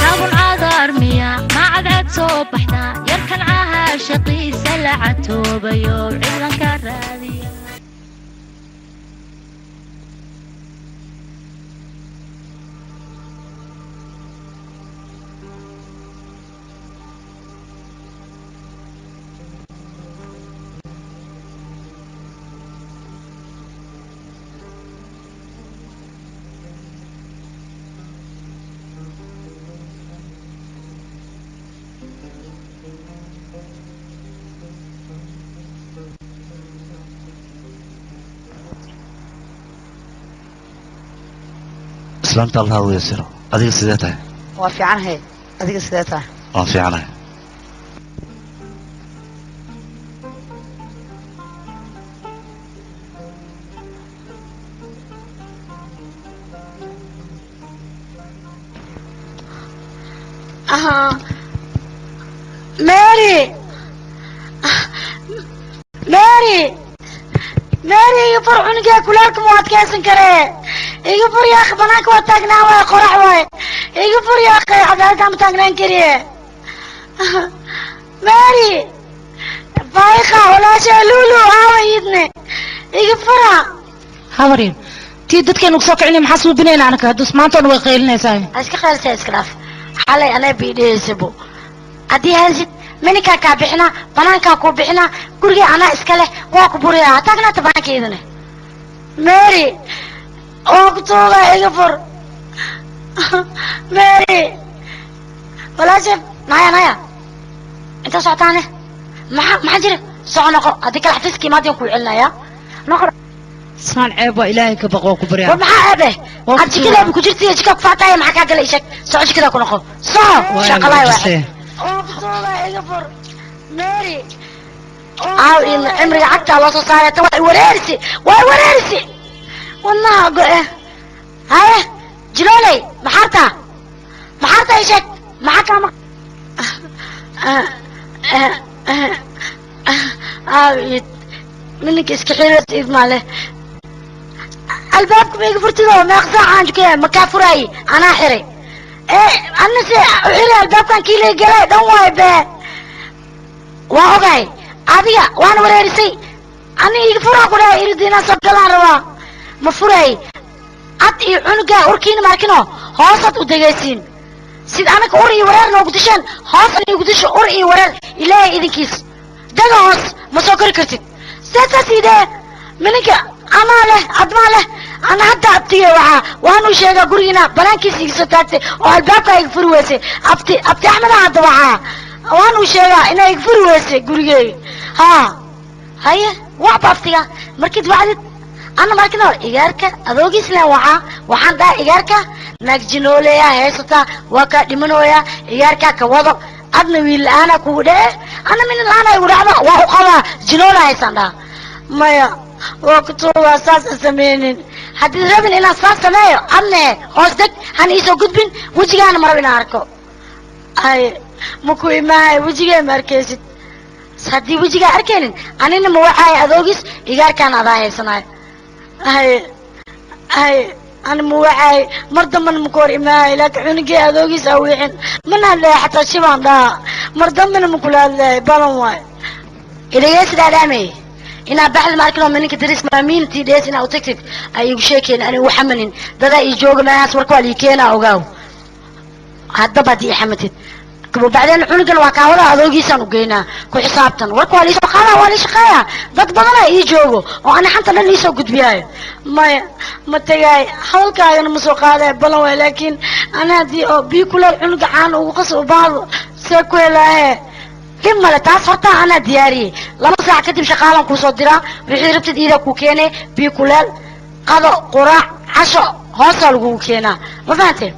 نابن عذار ميا ما عاد صوبحنا يركن عاها شقي سلعته بيوم عيدنا كرادية سلامت الله ويسره أديك سيدتها وافي عنها أديك سيدتها وافي عنها ماري يفر عنقك ولكم واتكاسن كريه يفر يا أخي بناك واتاقنا ويا قرح وي يفر يا أخي عدالتها متاقنين كريه ماري بايخة ولا شالولو عاويدني يفرها هاورين تيدت كانوا سوق عيني محسوب بنين عنك هدوس ما انتون ويقيلنا ساي اسك خالتي اسكراف حالي انا بيدي سبو ادي هازت منك كابحنا بنانكا كوبحنا غرغي انا اسكله وا كبوريا تاغنا تبانكيدنا ماري اوكتوغا ايغفر ماري ولا شف نايا انت سعتانه ما جري سعنقو اديك الحفيسكي ما ديون كوعلنا يا نقر اسمان عيب وإلهي كبقوا كبريا وما عيبه أجي كذا بكجرتي أجي كفاتاي ما حكى قال إيشك سأجي كذا كنا خو صح شغلاي واحد أوه يغفر ماري إن عمري عكت على صارت وريرسي والله أقول هاي جلولي محارتا إيشك ما حكى ما منك إسكحيرة إذ ماله البابكم يقفرتوا ما يخزع عنك مكافراي انا حري انا حري الباب كان كيلي قراي دون واي به واوغاي ابيا وانا وريرسي انا يقفرا قرا يردينا سبدلان روا مفراي اتي عنقا اوركين ماركنو هوسط ودغيسين سيد انا كوري ورير نو قدشان هوسط ني قدش اوري ورير الهي اذنكيس دغوس ما سو كري كرتid سيتا سيده منك أدماله أنا حتى أبتيه وأنا شيء قرينا بلانكي سيكسوتاتي والباب يغفر ويسي أبتي أحمد عاد وأنا شيء إنه يغفر ويسي قريي هاي وعبافتيا مركز بعد أنا مركنا إيجارك أذوقي سلا وحان دا إيجارك نجنوليا هيستا وكا دمنويا إيجارك كوضو أدنى ويل أنا كوده أنا من الآن يقول وحقا جنولا هيسان دا مايا وقتوا أساس سمينين حتى ربنا إلى أساس سمايو أمني خاصدك هنيسو قدبين وجيغا أنا مربنا أركو أي مكوي ماي وجيغا مركزت سادي وجيغا أركينين أنا نموحاي أذوغيس إيغار كان أضاهي سناي أي أنا موحاي مرضى من مكوري ماي لك عنقي أذوغيس أويحين من هالله حتى شبان دا مرضى من مكول هالله بالون واي إلي يسد علامي إنا بعد ما أركنهم منك درس مامين تيديس إنا أوتكتك أيو شيكين أنا وحملين دادا يجوج ناس وركوا لي كينا أوجاو هذا بدي حمتت وبعدين عنق الوكالة هذول سانو جينا كحسابتنا وركوا لي شقايا ولا شقايا ضد بدنا يجوجوا وأنا حتى لن يسوق بياي ما تجاي حاول كاي أنا مسوقة بلا ولكن أنا دي بيكل عنق عن وقص بعض سكولا كم لا تعرفت أنا دياري لما ساعة كتب شغالة كوسودرا بحيرة إذا كوكينة بيكولال قضاء قراء عشاء هصل كوكينة ما فهمت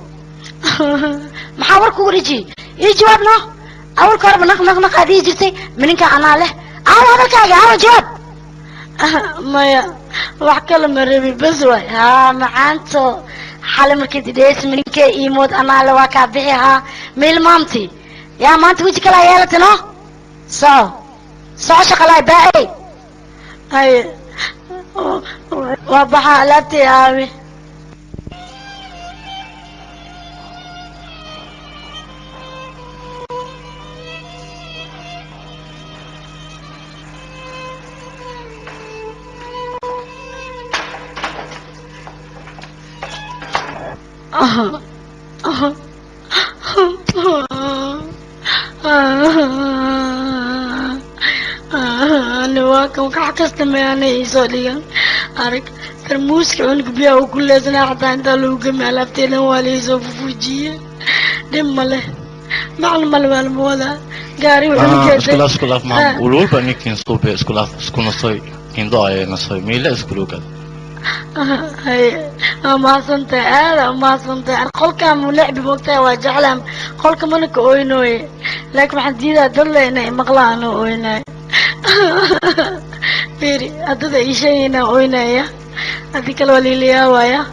محاور كوريجي يجي جوابنا أول كرب نق هذه جرتي منك أنا له هذا كاجا أول جواب ما وحكي لما ربي بزوي معنته حال مركز ديس منك يموت أنا له وكابيها ميل مامتي يا مامتي وجهك لا يالتنا صو شغلاي باي أي وبحالتي يا أمي أنا واكم كحكست ما أنا يسوليان أرك ترموس كأنك بيا وكل سنة حتى أنت لو جمع لفتين والي سوف فوجيه دم له معلم الموضة قاري ولا كده اسكولاف ما ولول بني كين صوبي اسكولاف سكون صوي كين ضاي نصوي ميلا اسكولوكا هاي ما صنت أنا ما صنت قل كم لعب وقتها وجعلهم قل كم أنك أوينوي لكن حديدا دلنا مغلانو أويناي فيري هذا إيشينا أوينايا هذيك الوليليا ويا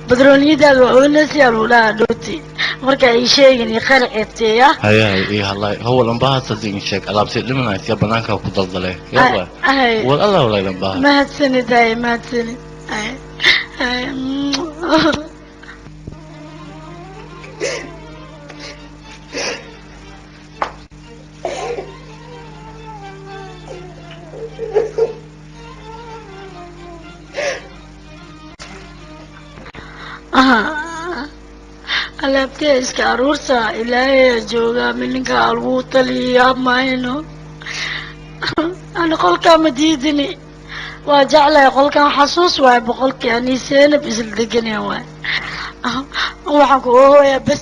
بدروني دا وأونس يا ولا دوتي marka ay sheegeen qarxeebteeya هاي هلا هو لمباها تصدقين شيك ألعب لمن يا بنانك وكضل يلا والله ولا لمباها ما تسند هاي ما تسند هاي alaabtee iska aruurta ilaahay jooga mininka algu taliya maayno ana qolka ma diidini waa jeclahay qolkan xasuus waay boqolkii ani seenab isla deganaa waay waxaan ku hooyaa bas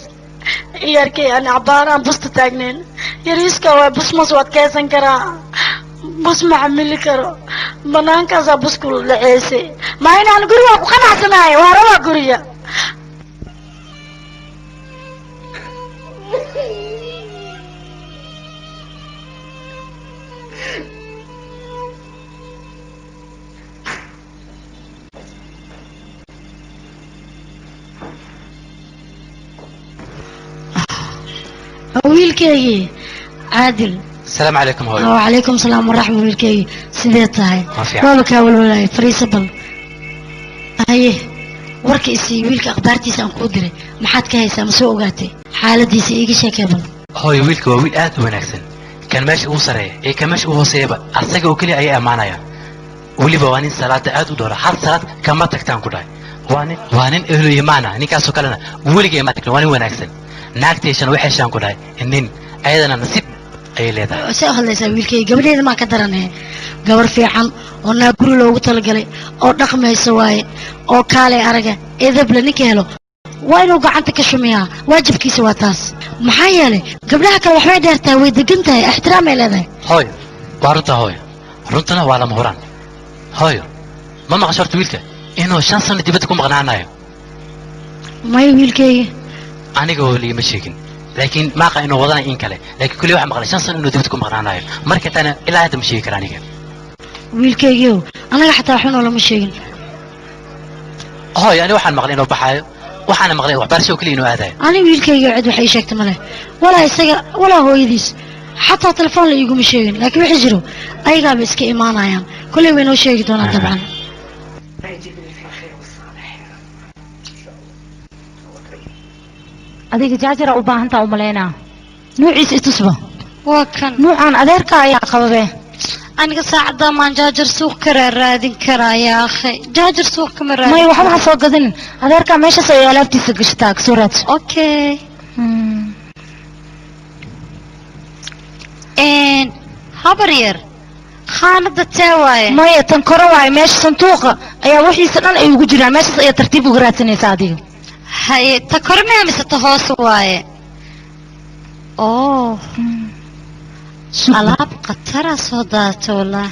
yarkay aan cabaaraan busta taagnayn yariiska waay bus mas waad kaysan karaa bus ma xamili karo banaankaasaa busku dhaceysay maa inaan guriga ku qanacsanahay waa rabaa guriga wiilkaygi caadil السلام عليكم هوي وعليكم السلام ورحمة الله wiilkaygi sidee tahay waaba kaa walwalaay fariisa bal haye warka isii wiilka akhbaartiisa aan kuu diray maxaad ka haysaa ma soo ogaatay xaaladiisa iiga sheekee bal هوي ويلك waa wiil aad u wanaagsan kan meesha uu sareeya ee kan meesha uu hooseeyaba asaga oo kaliya ayay amaanaya weliba waa nin salaada aad u dhowra hal salaad kama tagtaan ku dhahay waa nin ehlu imaana ninkaasoo kalena weligay ma tagno waa nin wanaagsan naagteeshana waxay shaan ku dhahay nin ayadana nasiib ayay leedahay see hadlaysaa wiilkay gabadheeda maan ka daranay gabar fiican oo naag guri loogu talagalay oo dhaqmaysa waaye oo kaalay araga edable ninka helo waa inuu gacanta ka shumiyaa waajibkiisa waa taas maxaa yeelay gabdhaha kale waxbay dheertahay way degan tahay ixtiraamay leedahay hooy waa runta hooy runtana waa lama huraan hooyo ma maqasho horta wiilka inuu 5 sano dibadda ku maqnaanayo may wiilkayga aniga oo liima sheegin laakiin maaqa inuu wadana in kale laakiin kulli waxa maqlay 5 sano inuu dibadda ku maqnaanayo marka tana ilaa hadda ma sheegi karaan aniga wiilkaygiiw anaga xataa waxba noo lama sheegin hooy ani waxaan maqlay inuu baxaayo waxaana maqlay waxbarasho kaliya inuu aadayo aniga wiilkayga cid waxay sheegtay male walaa isaga walaa hooyadiis xataa telefoon la iguma sheegin laakiin wixii jiro ayagaaba iska imaanayaan kolley way noo sheegi doonaan dabcan adiga jaajara u baahantaa umaleynaa nuuciisa itusba waa kan nuucan adeerka ayaa qababe aniga saacada maan jaajar suuq ka raadin karaa yaa akhay jaajar suuq kama raadin may waxba ha soo gadinin adeerka meeshaas ay alaabtiisa gashtaa kasoo raadso okay habar yar khaanada tee waaye maya tan kore waaye meesha sanduuqa ayaa wixiisa dhan ay ugu jiraan meeshaas ayaa tartiib uga raadsanaysaa adiga haye ta kore miyaa mise ta hoos waaye oo alaab khatara soo daata wallah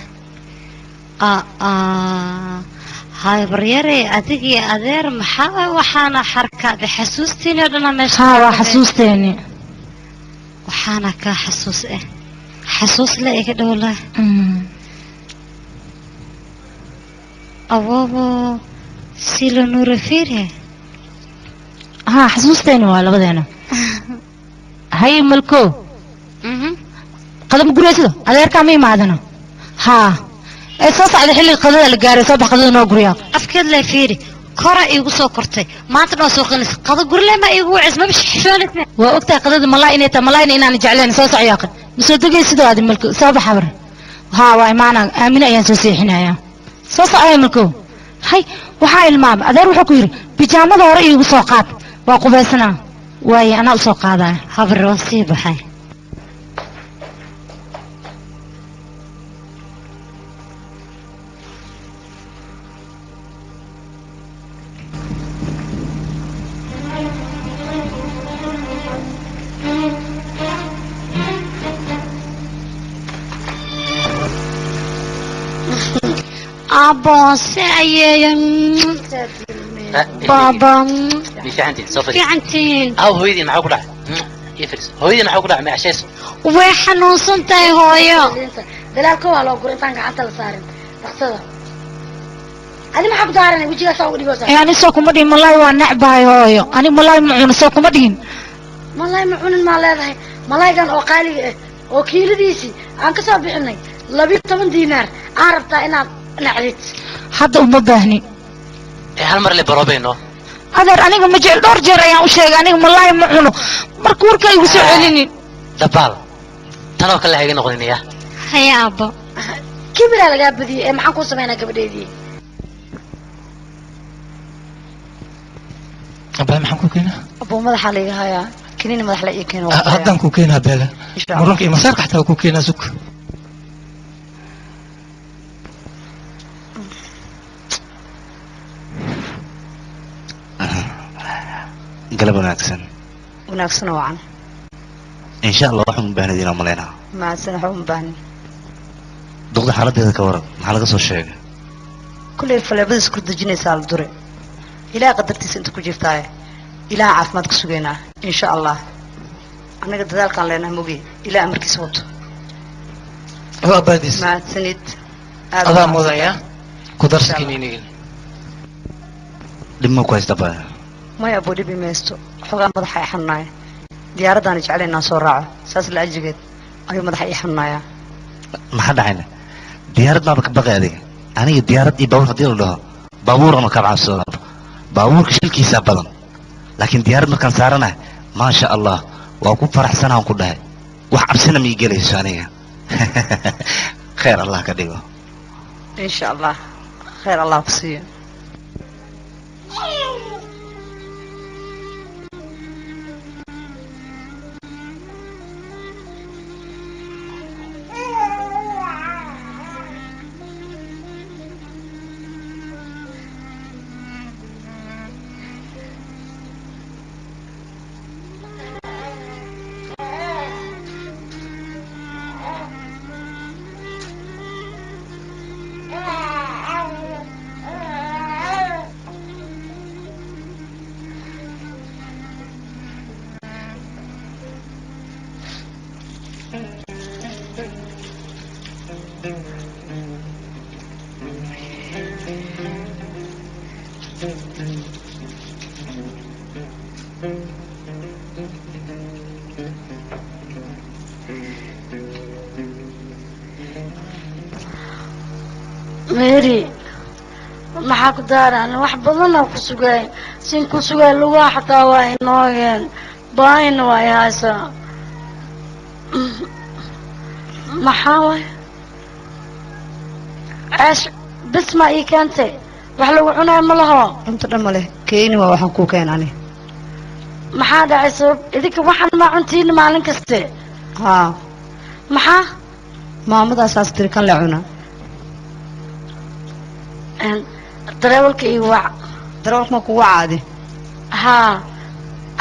haybaryare adigii adeer maxaa waxaana xarkaada xasuustiini oo dhana meesha haa waa xasuusteeni waxaana kaa xasuus ah xasuus la iga dhowla awoobo silo nuura fiire haa xasuusteeni waa labadeena hay malko qadam guraysido adeerkaa ma imaadana haa ee soo socda xilli qadada la gaaray soo bax qadada noo guryaa afkeed lay fiiri kora iigu soo kortay maanta noo soo qanis qada gurle ma iigu wacis ma bishxishoonaysa waa ogtahay qadada malaa inay tahay malaayna inaan jeclayn soo soc yaaqin masoo degay sidoo aad malko soo bax habar haa waa imaana aamina ayaan soo seexinayaa soo socday malko hay waxaa ilmaam adeer wuxuu ku yiri bijaamada hore iigu soo qaad وقبسنا واي أنا أسوق هذا هذا الراسي بحي أبا سعيد بابا في عندي صفر في عنتين أو هويدي معه كله يفرس هويدي معه كله مع عشاس وحنو صنتي هويا دلالك waa loo guray intaan gacanta la saarin dhaqsada adi ma xaq daaran wajiga soo dhigo saa يعني soo kuma dhihin malay waa nacbahay hooyo ani malay ma cuno soo kuma dhihin malay ma cunin ma leedahay malaygan oo qaaliga ah oo kiiladiisi aan ka soo bixinay 12 diinaar aan rabtaa inaad nacdid hadda uma baahni هل مر اللي بروبينو adeer aniga ma jecel dhowr jeer ayaan u sheegay aniga malay ma cuno marka warka igu soo celinin دبال تنو كله هيجي نقولين يا haya abo kibira laga badiyay ee maxaan ku sameynaa gabadheedii أبا محن كوكينا abo madaxa la iga hayaa kiniin madax la ii keeno هدان كوكينا بلا مرونك إيه مسارك حتى كوكينا زك قلب وناكسن wanaagsan wacan إن شاء الله waxaan u baahnay inaan maleynaa ma sanaxo u baahnay duqda xaaladeeda ka waran maxaa laga soo sheegay kulay faleebada isku dajinaysaa la dure ilaa qadartiisa inta ku jirtaa ilaa caafimaad ku sugeynaa insha Allah anaga dadaalkan leenahay mogi ilaa amarkiisa wato هو أباديس ma sanid هذا موضوع كدرس كنينين dhimo ku haysta baa maya abo dhibi maysto xogaa madaxa ay xannaay diyaaradaan jecelaynaa soo raaco saas la ajigeed ayuu madaxa ay xannaaya maxaa dhacayna diyaarad ma ka baqay adiga aniga diyaarad iyo baabuur hadii la dhaho baabuur ama ka cabsado baabuurka shilkiisa badan laakiin diyaarad markaan saaranahay ma sha Allah waa ku faraxsanaan ku dhahay wax cabsina ma igelayso aniga خير الله ka dhigo insha Allah khayr Allah ku siiyo ميري maxaa ku daaraan wax badan oo ku sugay sin ku sugay lugaa xataa waa inoogeen baayna waa haysaa maxaa way ash bas ma ii keentay wax lagu cunaa ma laho cunto dhan ma leh keeni waa waxaan kuu keenani maxaa dhacay sabab idinka waxaan ma cuntiin maalin kaste haa maxaa maamadaasaas tiri kan le cuna dareewalka iyo wac dareewalka ma kugu caadi haa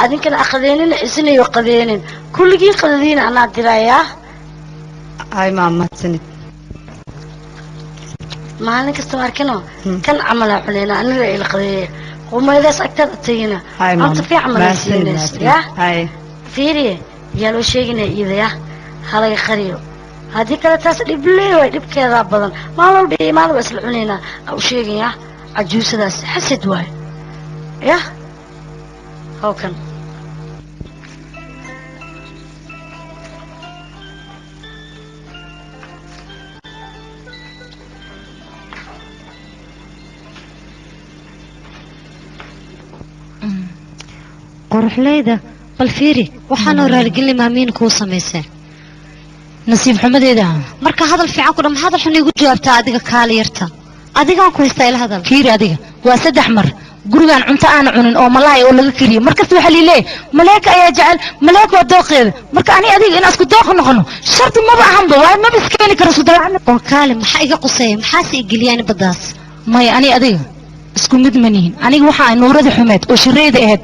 adinkana aqadeenina isinayo qadeenin kulligii qadadiina anaa dirayaa ay maamahadsanid maalin kasta arkino kan camalaa cuneyna aniga ila qadeeya qumaydaas agtaad atagina anta fiican malaysiinaysa yaa fiiriye yaa loo sheeginaya iidaya halaga qariyo haddii kale taas dhiblee way dhibkeedaa badan maalin walba imaada waa isla cunaynaa u sheegaya cajuusadaas xasad waayo yah hawkan quruxleyda bal fiiri waxaanoo raaligelin maamiin kuu samaysay nasiib xumadeeda marka hadal fiican ku dham hadal xun igu jawaabtaa adiga kaali yarta adigaan ku haystaa ila hadal fiiri adiga waa 3 mar gurigaan cunto aan cunin oo malaay oo laga kariyo markasta waxa liilee maleeka ayaa jecel maleeka waa dooqeeda marka ani adiga inaan isku dooq noqono shardi maba ahanba waa maba iskeeni karo sudalacna oo kaale maxaa iga quseeya maxaase igeliyaan baddaas maya ani adiga isku mid manihin aniga waxaa nuurada xumeed oo shireyda ahayd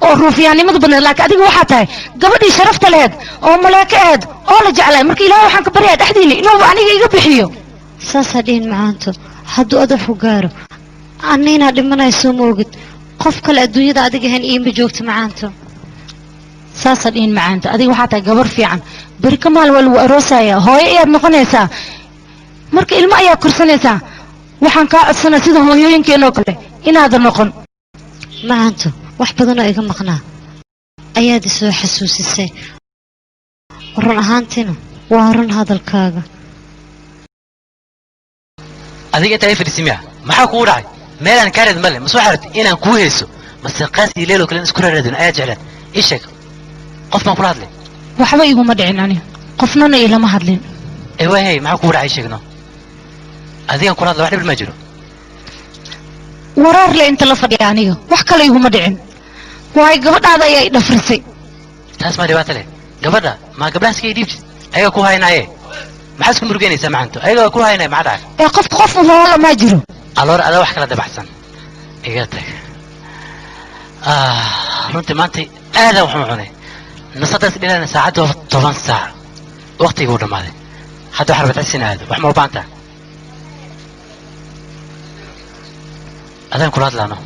oo ruufiyaannimada badneed laakiin adiga waxaa tahay gabadhii sharafta laheed oo maleeka ahayd oo la jeclay marka ilaahay waxaan ka baryaa dhexdiina inuu aniga iga bixiyo saasaa dhihin macaanto hadduu adaxu gaaro anna inaad dhimanayso ma ogid qof kale adduunyada adiga ahayn iima joogto macaanto saasaa dhihin macaanto adiga waxaa tahay gabar fiican beri ka maal waa lagu aroosayaa hooyo ayaad noqonaysaa marka ilmo ayaa korsanaysaa waxaan kaa codsanaa sida hooyooyinkeenoo kale inaadan noqon macaanto wax badanoo iga maqnaa ayaad isoo xasuusisay run ahaantiina waa run hadalkaaga adiga intaa fadhiisimiya maxaa kugu dhacay meelaan kaareed male ma soo xaratay inaan kuu heeso mase qaasii leelo kale isku raadin ayaa jeclaan ii sheeg qof baan kula hadlay waxba iguma dhicin ani qofnana ilama hadlin waahey maxaa kugu dhacay sheegno adigan kula hadla wax dhib ma jiro waraar le inta la fadhiya aniga wax kale iguma dhicin waayo gabadhaada ayaa i dhafrisay taas maa dhibaato leh gabadha maa gabdhahaas ka dhiibtid ayaga ku haynaaye maxaad isku murugeynaysaa macanto ayaga ku haynaaye maxaa dhacay qof loola ma jiro aloor adaa wax kala dabaxsan iga tag runtii maanta aadaa waxma cunay nasadaas dhilana saacadda 10 saac waqtiga uu dhamaaday hadda wax rabatasin aado wax ma u baahan tahay adaan kula hadlaano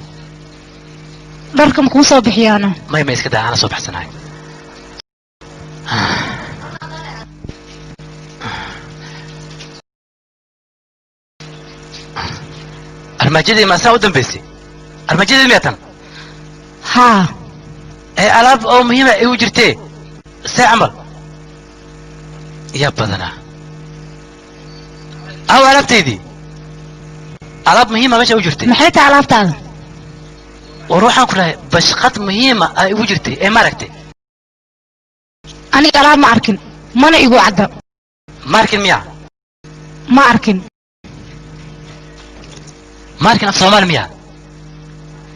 dharka ma kuu soo bixiyaana ma iska daa ana soo baxsanahay armaajadii ma saa u dambaysay armaajadii miyatan haa alaab oo muhiima ay u jirtee see camal yaa badanaa aw alaabtaydii alaab muhiima meesha u jirtay maxay tahay alaabtaada war waxaan ku dhahay bashqad muhiima ay ugu jirtay ee maaragtay aniga alaab ma arkin mana igu cadda ma arkin miya ma arkin ماركن في صومال مياه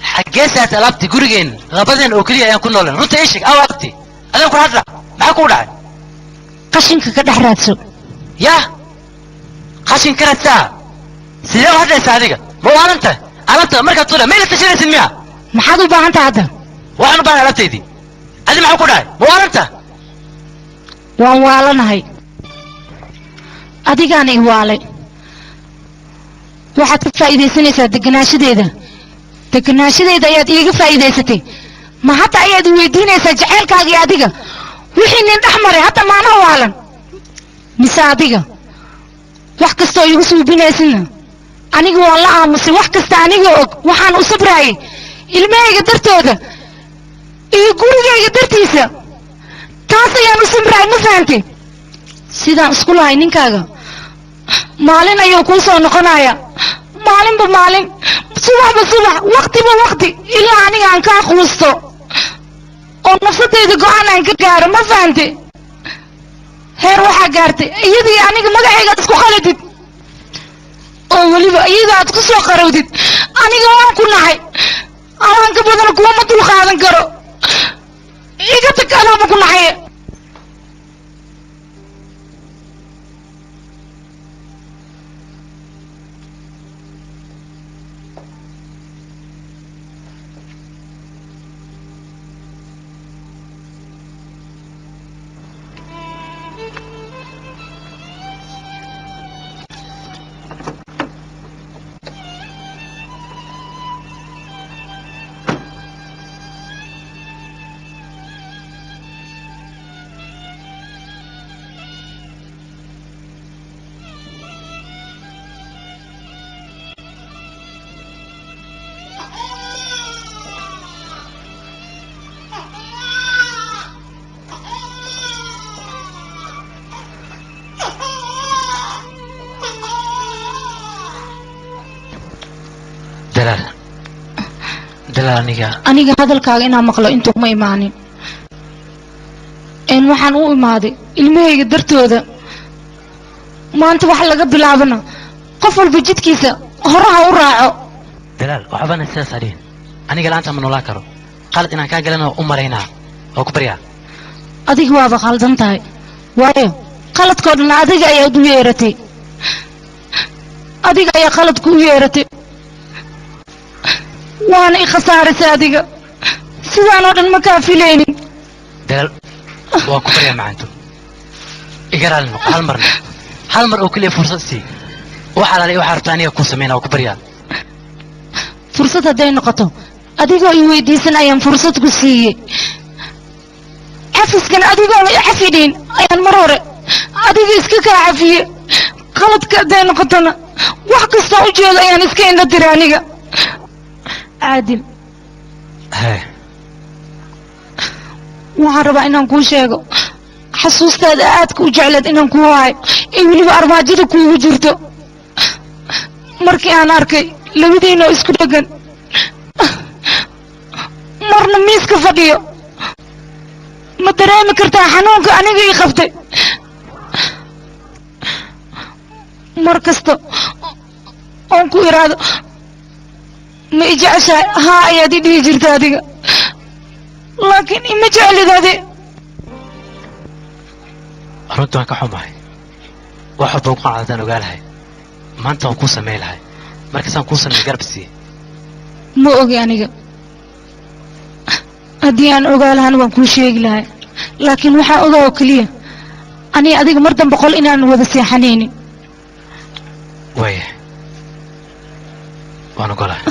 حجاسات ألابتي جورجين غبضن أوكلي أيام كنا لنا رنت إيشك أو أبتي أنا أقول هذا ما أقول عاد قشنك كده حراتسو يا قشن كرتها سيدا هذا سعدك مو أنت مركز طولة مين تشيل سميها ما حد بقى أنت هذا وأنا بقى ألابتي دي هذا ما أقول عاد مو أنت وأنا هاي أديكاني والي waxaad ka faa'iideysanaysaa deganaashadeeda ayaad iiga faa'iidaysatay ma hadda ayaad weydiinaysaa jaceylkaagii adiga wixii nin dhex maray hadda maana waalan mise adiga wax kastoo iigu suubinaysidna aniga waan la aamusay wax kasta aniga og waxaan u sabraayay ilmahayga dartooda iyo gurigayga dartiisa taas ayaan u sabraayay ma fahantay sidaan isku lahay ninkaaga maalin ayuu kuu soo noqonaya maalinba maalin subaxba subax waqtiba waqti ilaa aniga aan kaa quusto oo nafsadayda go-aan aan ka gaaro ma fahante heer waxaa gaartay iyadii aniga magacaygaad isku khalidid oo weliba iyada aad ku soo qarowdid aniga waan ku nahay amaanka badan kuwa ma dul qaadan karo iga tag anaaba ku nahay دلال aniga hadalkaaga inaan maqlo intuu ma imaanin waxaan u imaaday ilmahayga dartooda maanta wax laga bilaabana qof walba jidkiisa horaha u raaco دلال وحبنا السياسة دين aniga laanta ma noolaa karo qalad inaan kaa galana u maraynaa oo ku baryaa adiga waaba qaldan tahay waayo qaladkoo dhan adiga ayaad u yeeratay adiga ayaa qaladku u yeeratay waana i khasaarisay adiga sidaan oo dhan ma kaa filaynin dalal waa ku baryaa macaanto iga raali noqo hal mar oo keliya fursad sii wax alaalay waxaa rabta aniga kuu sameynaa waa ku baryaa fursad hadday noqoto adigoo i weydiisan ayaan fursad ku siiyey cafiskan adigoo i cafidhiin ayaan mar hore adiga iska kaa cafiye qaladka hadday noqotona wax kastaa u jeedo ayaan iska indha tiri aniga caadil waxaan rabaa inaan kuu sheego xasuustaada aadka u jecleed inaan kuu hayo ee weliba armaajada kuugu jirto markii aan arkay labadiinoo isku dhegan marna miiska fadhiyo ma dareemi kartaa xanuunka aniga ii qabtay mar kasta oon ku iraado ma i jeceshahay haa ayaad i dhihi jirta adiga laakiin ima jeclid adi runta waan ka xumahay wax walba ku qanacdaan ogaa lahay maanta waan kuu samey lahay markaasaan kuu samey garab siiye ma ogi aniga haddii aan ogaa lahan waan kuu sheegi lahay laakiin waxaa ogaa oo keliya aniga adiga mar dambe qol inaan wada seexanaynin waaya waan ogolahay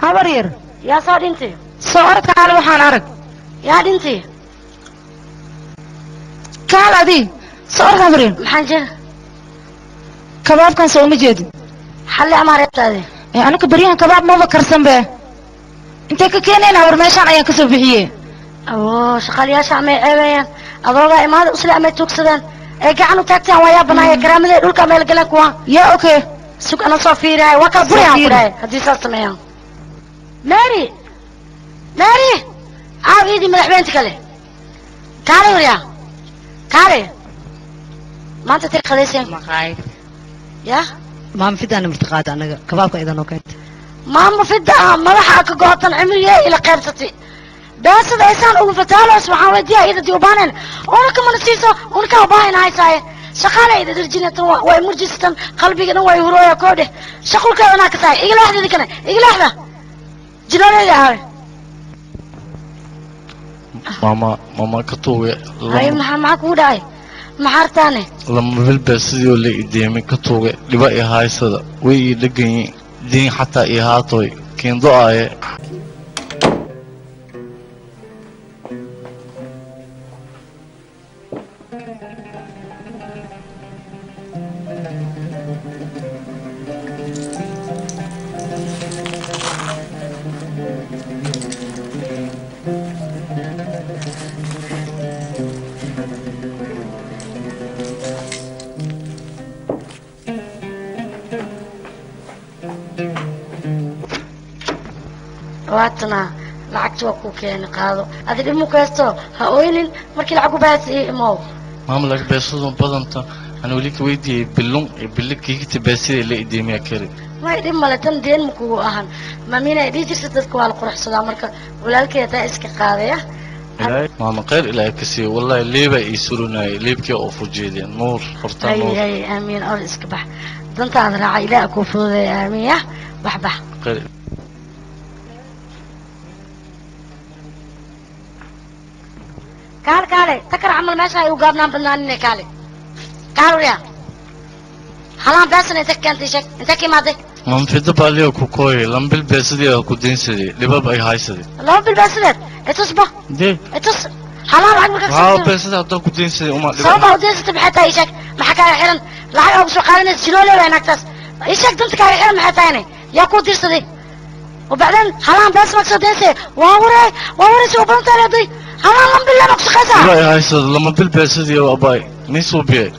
habar yar yaa soo dhintay soo orod kaale waxaan arag yaa dhintay kaal adi soo orod habar yar maxaan jira kabaabkan soo uma jeedin xalli ama reebtaade aniga baryahan kabaab maba karsan be intay ka keeneen habar meeshaan ayaan ka soo bixiyey awoo shaqaalayaasha amay ceebayaan adoogaa imaada usle amay tuugsadaan ee gacan u taagtaan waa yaa banaaya karaamaday dhulka meel galeen kuwa yaa okay sug ana soo fiiraayo waa kala burayaan ku dhahay haddii saas sameeyaan ماري عاو ايدي مدحبينتك له كاري وريا كاري ما انت تري خليسين ما خايف يا ما مفيد انا مرتقاد انا كبابك اذا نوكيت ما مفيد ما راح كقوطن عمري الى قيبتي بس اذا انسان او فتاله سبحان وديها اذا ديوبانن انا كمان نسيسو انا كوباين هاي ساي شقاله اذا درجنه واي مرجستن قلبي انا واي هرويا كوده شقلك انا كساي اي لحظه دي كان اي لحظه جلالي ماما كتوغي هاي معك وداي محارتاني لما بالبس سيديو اللي قدامي كتوغي لبقى هاي صدا وي دقني دين حتى إيهاتوي كين ضاعي واتنا لعقت وكو كان قادو هذا مو كاستو هاوينين markii lacag u baasay imo maamulka beesadu badanta ana wali ka weydiiyay bilun bilkiigti baasay la idimiya kari ma idin malatan deen muku ahan maamina idin jirta dadku waa la quruxsadaa marka walaalkeeda iska qaadaya maama qeyr ilaa kasi wallahi leeba ii surunay leebkii oo fujeedeen nuur horta nuur ay amiin oo iska bax dantaada raaca ilaa ku fuuday amiin baxbax كالي تكر عمل ماشي وقابنا بنانين كالي قالوا يا halaan beesana inta keentay sheeg inta ka imaaday manfido baaliyo ku kooyay lambil beesadii ku deensadii dhibab ay haysadii laba bil beesadeed itusba dee itus halaan lacag markaa waaw beesada hadda ku deensadii uma sababa u deensatay maxay tahay sheeg maxaa kaaga xiran lacag ugu soo qaadanaysa jiloole waa naagtaas sheeg danta kaaga xiran maxay tahayne yaa ku dirsaday وبعدين هلان بس مقصد دينسي ووري سوى بنتها يدي هلان لم بالله مقصد خيسا لا يا هايسد لما بالباسد يا أباي ميسو بيه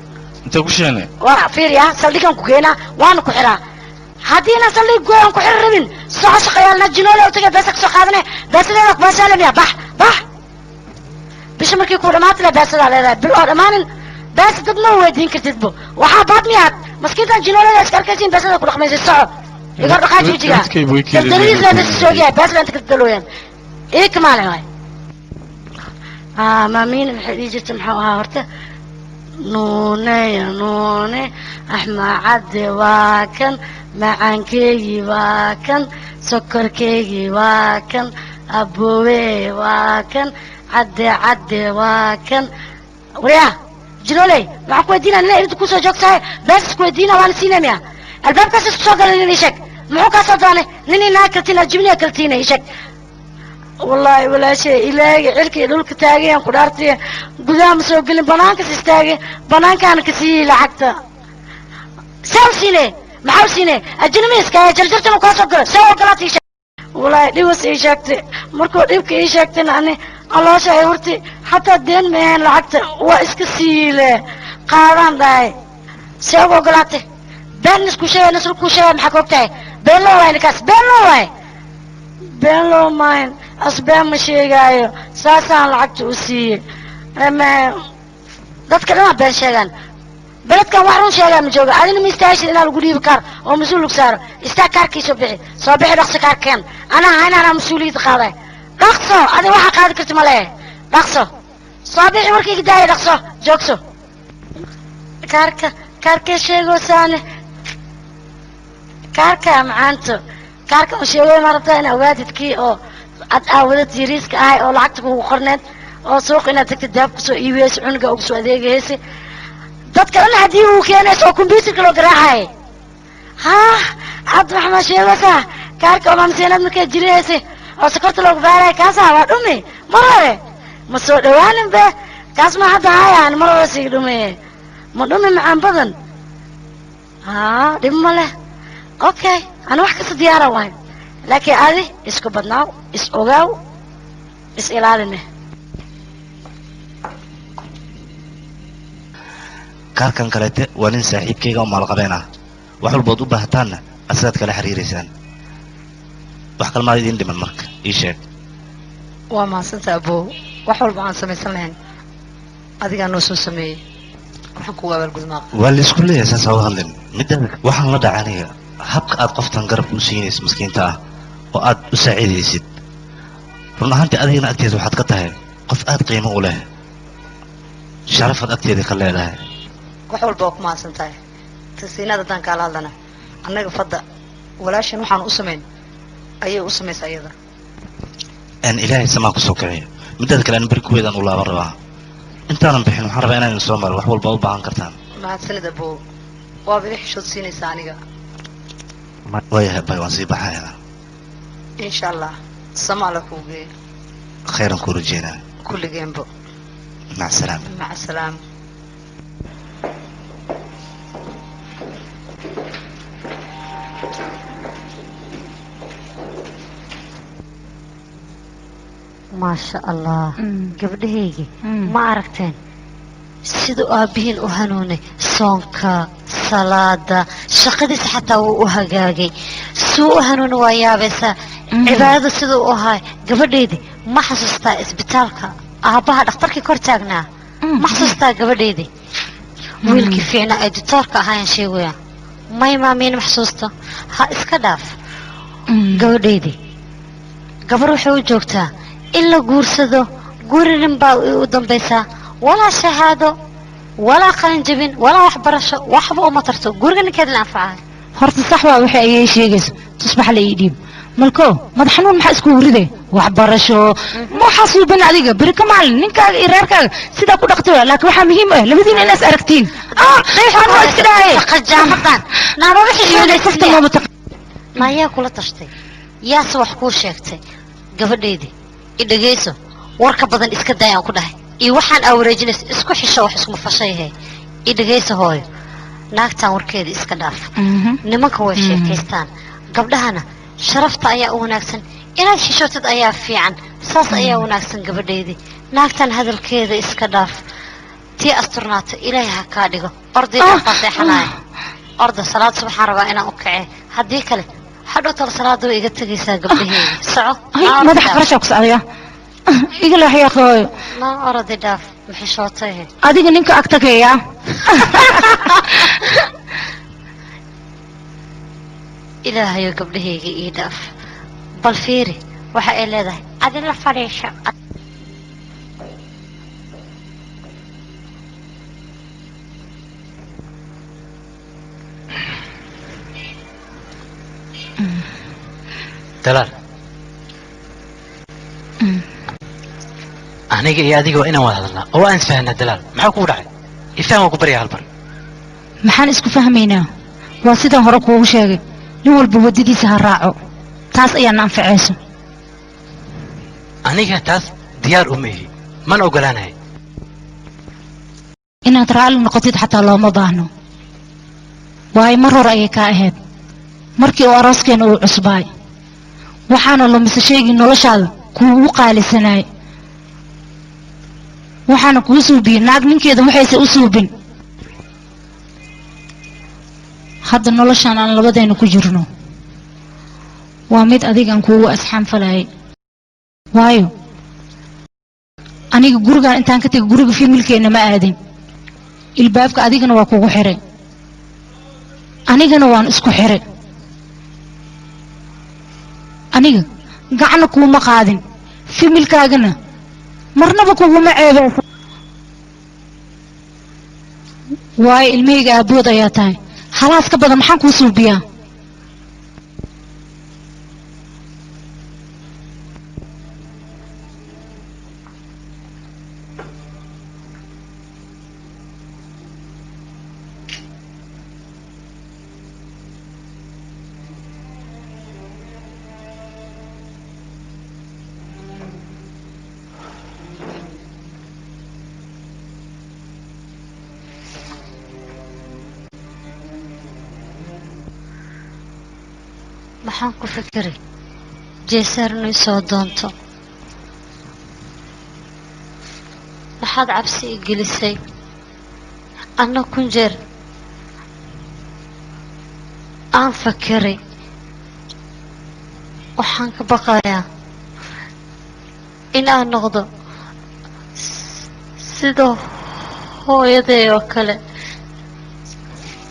انت كوشيني ورا فيريا سليكم كوكينا وانا كحرا هدينا سليك قوان كحر ربين سوى شقيال نجنولي وتقى بسك سوقادني بس لينك بسالم يا بح بش مركي كورمات لا بس على بالأرمان بس تبنو ويدين كتبو وحابات ميات مسكينة جنولي اسكار كاسين بس كل خميس الساعة يقول بقى جيجيها تدريس لا تسوقيها بس لا انت كتدلوين ايه كمان هاي ما مين الحديجة تمحوها ورته نوني احمى عدي واكن معان كيجي واكن سكر كيجي واكن ابوي واكن عدي واكن ويا جلولي معك ودينا نلاقي انتو كوسو جوكساي بس كودينا وانا سيناميا الباب كاس سوق لني شك معو كاس دانه نني ناكلتينا جبني اكلتينا يشك والله ولا شيء إلهي علكي دولك تاغي أن قدرتي قدام سوق لي بنانك سيستاغي بنانك أنا كسي لعقتا ساوسيني محاوسيني الجنميس كاي جرجرت مكاسو قرأ ساو قلاتي شك والله ديوس إيشاكتي مركو ديوك إيشاكتي أني الله شاي ورتي حتى الدين مهين لعقتا وإسكسيلي قاران داي ساو قلاتي بين نسكو شاي نسلكو شاي محاكوكتاي بين لو واي نكاس بين لو واي بين لو ماين أصبح مشيغايو ساسان لعقت وسي أما dadka dhan baan sheegan beledkan wax run sheegan ma jooga adina ma istaashin inaan lagu dhiibi karo oo masuul lagu saaro istaa kaarkiisa soo bixi dhaqso kaarkeen ana hayna masuuliyad qaaday dhaqso adi waxa qaadi karti ma leeyahay dhaqso soo bixi markii gidaay dhaqso joogso kaarka sheego saane kaarka macaanto kaarka sheego ma rabtaa in awaadidkii oo ad aawada yariiska ahay oo lacagta kugu qorneed oo suuq inaad tagtid daab kusoo iibiyeyso cunuga ugu soo adeegaysa dadka dhan haddii uu keenayso oo kombyuutarka loo garaacay cabdi maxamed sheegasa kaarka oo maamsiinad markay jiriyeysa oo sokorta loogu baaray kaasaa waa dhumi mar hore ma soo dhawaanin be kaas ma hadda hayaan mar hore sii dhumiye ma dhumi macaan badan dhib ma leh okay ana wax kasta diyaara waay laakiin adi isku badnaaw is ogaaw is ilaaline kaarkan kaleete waa nin saaxiibkayga oo maalqabeen ah wax walbood u baahataanna asaad kala xiriiraysaan wax kalmaad idiin dhiman marka ii sheeg waa mahadsanta abow wax walba aan samaysan lahayn adigaa noo soo sameeyey waxaan kugu abaalgudnaa waa la isku leeyahay saas u hadlin midda waxaan la dhacanaya habka aad qoftan garabka u siinaysa maskiinta ah oo aad u saaciidaysid run ahaantii adigana agteeda waxaad ka tahay qof aad qiimo u leh sharafaad agteeda ka leedahay wax walba waa ku mahadsan tahay tasiinaad haddaan kaala hadlana annaga fadda walaashan waxaan u samayn ayay u samaysaa iyada aan ilaahay samaa ku soo kiciyo midada kale aan barkuweedaan u laaban rabaa intaanan bixin waxaan rabaa inaan soo maro wax walba u baahan kartaan mahadsanid abow waaba ii xishood siinaysaa aniga waayahay bay waan sii baxayaa insha allah sama alla kuu geeyo khayran kuu rajeynaa kulligeenbo mac salaama maca salaama maasha allah gabdhahaygi ma aragteen siduu aabbihiin u hanuunay soonka salaada shaqadiisa xataa wuu u hagaagay suu u hanuuna waa yaabaysaa cibaadada siduu u ahay gabadheydii ma xasuustaa isbitaalka aabbaha dhakhtarkii kor taagnaa ma xasuustaa gabadheydii wiilkii fiicnaa ay ditoorka ahaayaan sheegaya may maamiin ma xasuusto ha iska dhaaf gabadheydii gabar waxay u joogtaa in la guursado guririn baa u dambaysaa walaa shahaado walaa qalinjabin walaa waxbarasho waxba uma tarto guriga ninkeed la anfacahay horta sax waa waxay ayay sheegayso tusbax la ii dhiib malko madax xanuun maxaa isku wuride waxbarasho ma xasuuban adiga bari ka maalin ninkaaga iyo reerkaaga sidaa ku dhaqto laakiin waxaa muhiim ah labadiina inaas aragtiin deexaan waa iska dhahay qajaamadan naaba wixii kasta ma taq maayaa kula tashtay yaase wax kuu sheegtay gabadheydii idhageyso warka badan iska daayaan ku dhahay iyo waxaan awreejinays isku xisho wax isku fashayahay idhageyso hooyo naagtan warkeeda iska dhaaf nimanka way sheekaystaan gabdhahana sharafta ayaa u wanaagsan inaad xishootid ayaa fiican saas ayaa wanaagsan gabadheydii naagtan hadalkeeda iska dhaaf tii asturnaata ilaahay ha kaa dhigo ordayda faseexanaya orda salaad subaxaan rabaa inaan u kacee haddii kale hadhow tal salaada way iga tegaysaa gabdhaheeda soco madaxa qarashaa ku socdaya iga leexyaa hooyo ma oradi dhaaf maxishootay adiga ninka ag tagaya ilaahayo gabdhahayga ii dhaaf bal fiiri waxa ay leedahay adi la fadhiisho dalaal aniga iyo adiga waa inaan wada hadalnaa oo aan isfahanaa dalaal maxaa kugu dhacay ifaan waa ku baryaa halbar maxaan isku fahmaynaa waa sidaan hore kuugu sheegay nin walba waddadiisa ha raaco taas ayaana anfacayso aniga taas diyaar uma ihi mana ogolaanahay inaad raalli noqotid xataa looma baahno waayo mar hore ayay kaa ahayd markii uu arooskeena uu cusbaay waxaana lumise sheegii noloshaada kuugu qaalisanaay waxaana kuu suubiyey naag ninkeeda waxayse u suubin hadda noloshaan aan labadayna ku jirno waa mid adigaan kuugu asxaan falayay waayo aniga gurigaan intaan ka tegay guriga fiimilkeenna ma aadin ilbaabka adigana waa kugu xiray anigana waan isku xiray aniga gacna kuuma qaadin fiimilkaagana marnaba kuguma ceebeysa waayo ilmahayga aabood ayaa tahay halaas ka badan maxaan kuu suubiyaa maxaan ku fikiray jeesarnay soo doonto maxaad cabsi i gelisay anna kun jeer aan fakiray waxaan ka baqayaa in aan noqdo sida hooyaday oo kale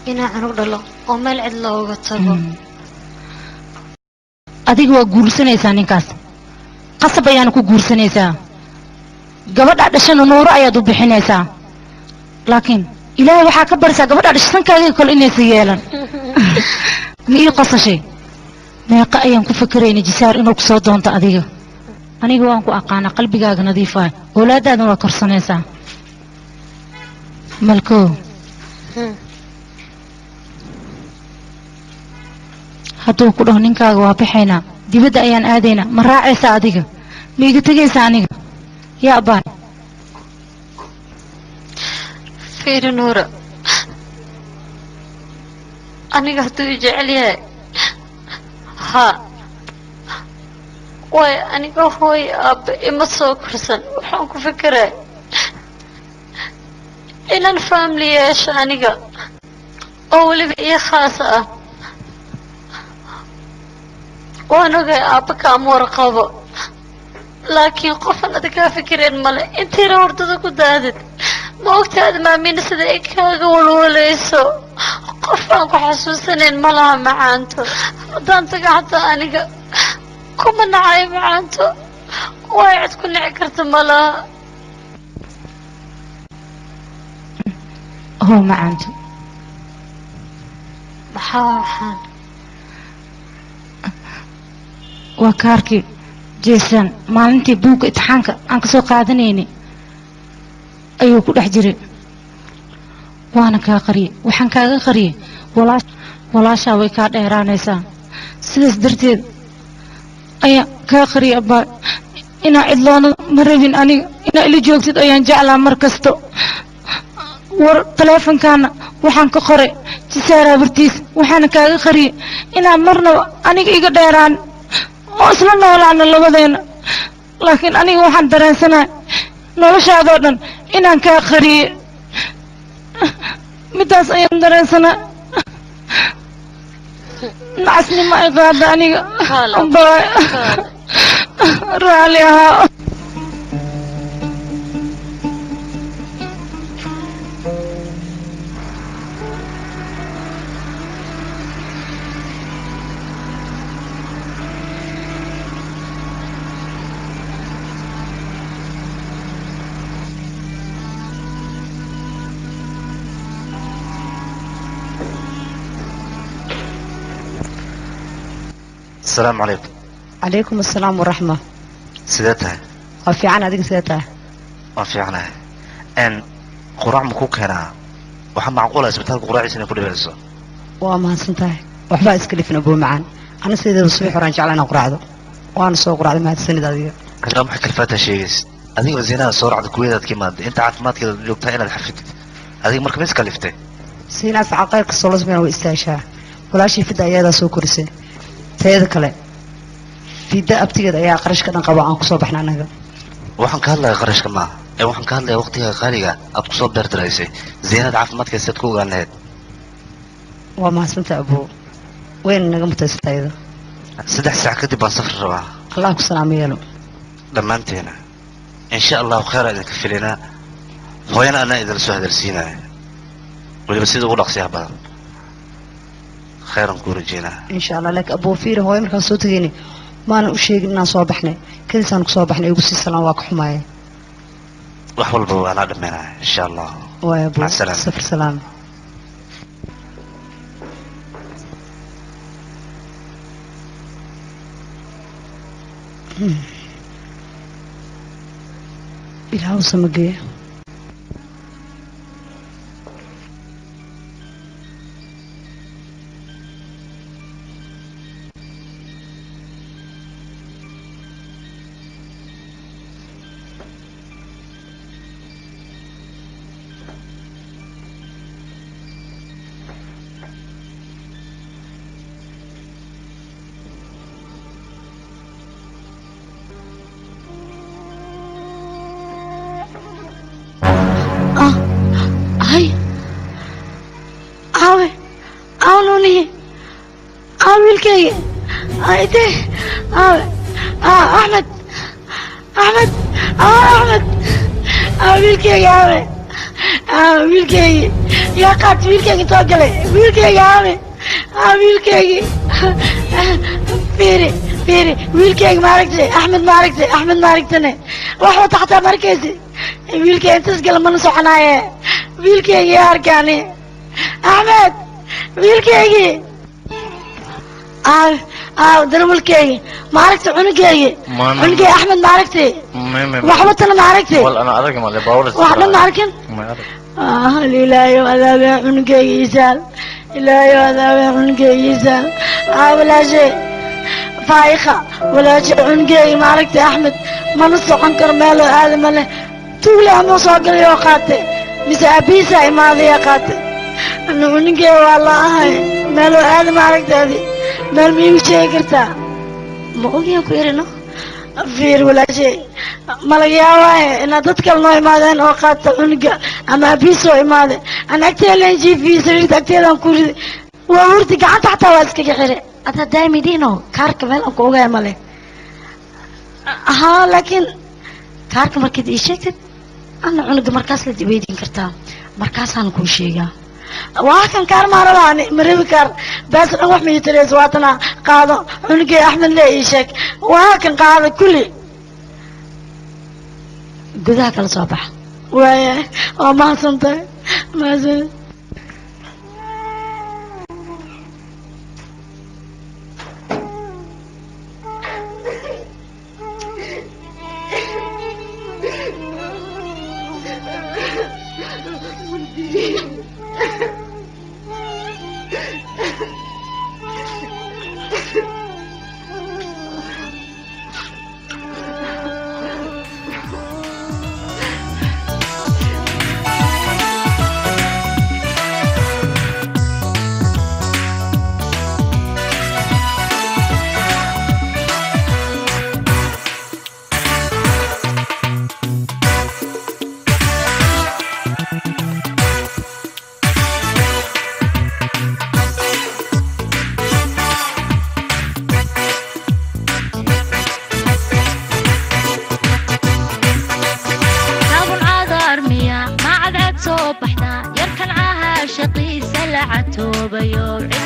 inaan cunug dhalo oo meel cid looga tago adiga waa guursanaysaa ninkaas qasab ayaana ku guursanaysaa gabadha dhashana nuuro ayaad u bixinaysaa laakiin ilaahay waxaa ka barisaa gabadha dhasha sankaaga kale inaysa yeelan ma ii qosashay meeqa ayaan ku fakarayna jisaar inuu ku soo doonto adiga aniga waan ku aqaanaa qalbigaaga nadiifaay oolaadaadana waa korsanaysaa malko hadduu ku dhaho ninkaaga waa baxaynaa dibadda ayaan aadaynaa ma raacaysa adiga ma iga tegaysa aniga yaa baay fiiri nuura aniga hadduu i jecel yahay haa waayo aniga hooy aabba ima soo korsan waxaan ku fikiray inaan family yeesho aniga oo weliba ii khaas ah waan ogay aabba kaama warqabo laakiin qofan adigaa fikireen male intiina hordada ku daadid ma ogtaada maamina sida ay kaaga walwalayso qof aan ku xasuusanayn ma laha macaanto haddaan taga xataa aniga kuma nacayo macaanto way cid ku nici karta ma laha oo macaanto maxaa waxaan waa kaarkii jeesan maalintii buugga imtixaanka aan ka soo qaadanaynay ayuu ku dhex jiray waana kaa qariyey waxaan kaaga qariyey walaashaa way kaa dheeraanaysaa sidaas darteed ayaa kaa qariyay abbaa inaa cidloona ma rabin aniga inaa ila joogtid ayaan jeclaa mar kasto war taleefonkaana waxaan ka qoray jisaar habartiis waxaana kaaga qariyey inaa marnaba aniga iga dheeraan oo isla noolaana labadeena laakiin aniga waxaan dareensanahay noloshaadoo dhan inaan kaa qariyey midaas ayaan dareensanaa nacasnimo ay qaada aniga abbaa raalli ahaa السلام عليكم. عليكم السلام ورحمة. سيدتها. وفي عنا هذيك سيدتها. وفي عنا. إن قراع مكوك هنا. وحنا معقولة اسمتها قراع سنة كل بلسة. وما سنتها. وحبا اسكلفنا أبوه معان. أنا سيدة الصبح ورانج علينا قراع ذا. وأنا سوق قراع ما هاد السنة هذه. كلام حكي الفاتة شيء. هذيك وزينها صور عند كويت كمان. أنت عارف كذا جبتها هنا الحفيد. هذيك مركب اسكلفته. سينا في عقائق الصلاة بينا واستعشاء. ولا شيء في دايرة سوق كرسي. تيدا كله في دا أبتيجد أيها قرش كنا قبعان كصوب إحنا نجا waxaan ka hadlayaa qarashka ma ee waxaan ka hadlayaa waqtiga qaaliga aad ku soo beertiraysay zeenad caafimaadka sad ku ogaanayd waa mahadsantaa abuu weyn naga mutaysatayda 3 saac kadib baan safar rabaa allah ku salaameeyo dhammaanteena insha allah khayr idinka filina hooyana ana idin soo hadalsiinaa waliba sida ugu dhaqsiyaha badan khayran ku rajayna insha allah lak abuu fiir hooyo markaan soo tagaynay maanan u sheegin inaan soo baxnay kadisaan ku soo baxnay igu sii salaan waa ka xumaayay wax walba waana dhameynaa insha allah waa abuu safar salaam ilaahu samagee أحمد ويلكي يا عمي ويلكي يا قات ويلكي توقلي ويلكي يا عمي ويلكي فيري ويلكي ماركتي أحمد ماركتني وحو تحت مركزي ويلكي انت تسقل من صحنايا ويلكي يا أركاني أحمد ويلكي درملكي معركتي عنقي احمد معركتي وحبت انا معركتي والله انا ارقم اللي باورس واحنا معركن الهي وعذابي عنقي يسال الهي وعذابي عنقي يسال ولا شيء فايخه ولا شيء عنقي معركتي احمد ما نصلح عنكر ماله هذا ماله تولي عمو صاقل يا قاتي مسابيسه ماضي يا قاتي انا عنقي والله ماله هذا معركتي هذه مال ميو شيء كرتا ما أقولي أكو إيرنا فير ولا شيء ما لقي أواي إن تذكر نوع ماذا أوقات عنقة أما بيسوي ماذا أنا أكتر لنجي في سرير أكتر أنكور وأورتي قاعد تحت واسك كحرة أنت دايم دينو كارك مال أكو جاي ماله ها لكن كارك مركز إيش كت أنا عنق مركز لتبيدين كرتا مركز أنا كل شيء واكن كار مارلاني مريب كار بس روح ميتريز واتنا قاضي عنقي احمد ليشك واكن قاضي كلي جذاك الصباح ويا وما صنت ما زلت catoobayo